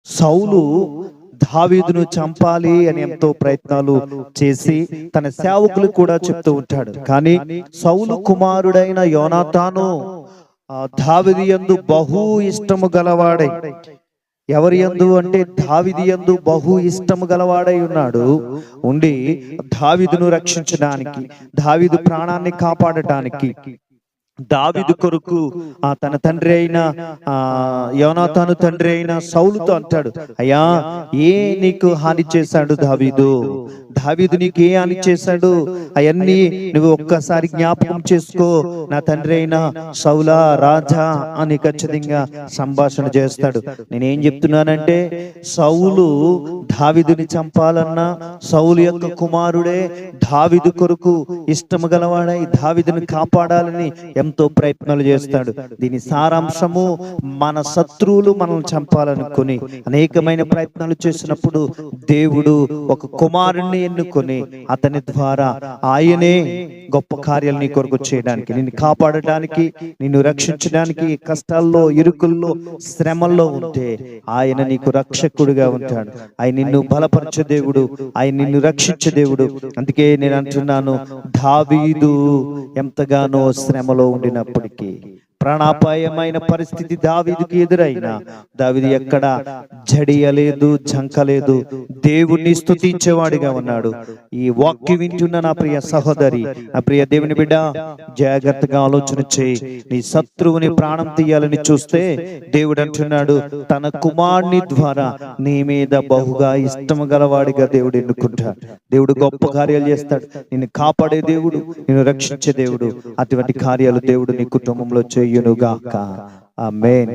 సౌలు దావీదును చంపాలి అని ఎంతో ప్రయత్నాలు చేసి తన సేవకులు కూడా చెప్తూ ఉంటాడు. కానీ సౌలు కుమారుడైన యోనాతాను దావీదు యందు బహు ఇష్టము గలవాడై, ఎవరి యందు అంటే దావీదు యందు బహు ఇష్టము గలవాడై ఉన్నాడు. ఉండి దావీదును రక్షించడానికి, దావీదు ప్రాణాన్ని కాపాడటానికి, దావీదు కొరకు తన తండ్రి అయిన యోనాతాను తండ్రి అయిన సౌలుతో అంటాడు, అయ్యా ఏ నీకు హాని చేశాడు దావీదు? దావీదు నీకు ఏ హాని చేశాడు? అవన్నీ నువ్వు ఒక్కసారి జ్ఞాపకం చేసుకో. నా తండ్రి అయిన సౌలా రాజా అని ఖచ్చితంగా సంభాషణ చేస్తాడు. నేనేం చెప్తున్నానంటే, సౌలు దావీదుని చంపాలన్నా, సౌలు యొక్క కుమారుడే దావీదు కొరకు ఇష్టము గలవాడై దావీదుని కాపాడాలని ఎంతో ప్రయత్నాలు చేస్తాడు. దీని సారాంశము, మన శత్రువులు మనల్ని చంపాలనుకుని అనేకమైన ప్రయత్నాలు చేసినప్పుడు దేవుడు ఒక కుమారుణ్ణి ఎన్నుకొని అతని ద్వారా ఆయనే గొప్ప కార్యాలు నీ కొరకు చేయడానికి, నిన్ను కాపాడటానికి, నిన్ను రక్షించడానికి, కష్టాల్లో, ఇరుకుల్లో, శ్రమల్లో ఉంటే ఆయన నీకు రక్షకుడిగా ఉంటాడు. ఆయన నిన్ను బలపరచే దేవుడు, ఆయన నిన్ను రక్షించే దేవుడు. అందుకే నేను అంటున్నాను, దావీదు ఎంతగానో శ్రమలో ఉండినప్పటికీ, ప్రాణాపాయమైన పరిస్థితి దావీదుకి ఎదురైనా దావీదు ఎక్కడ జడియలేదు, జంకలేదు, దేవుణ్ణి స్తుతించేవాడిగా ఉన్నాడు. ఈ వాక్యం వింటున్న నా ప్రియ సహోదరి, నా ప్రియ దేవుని బిడ్డ, జాగ్రత్తగా ఆలోచన చేయి. నీ శత్రువుని ప్రాణం తీయాలని చూస్తే దేవుడు అంటున్నాడు, తన కుమారుని ద్వారా నీ మీద బహుగా ఇష్టము గలవాడిగా దేవుడు ఎన్నుకుంటాడు. దేవుడు గొప్ప కార్యాలు చేస్తాడు. నిన్ను కాపాడే దేవుడు, నిన్ను రక్షించే దేవుడు. అటువంటి కార్యాలు దేవుడు నీ కుటుంబంలో చేయునుగాక. ఆమేన్.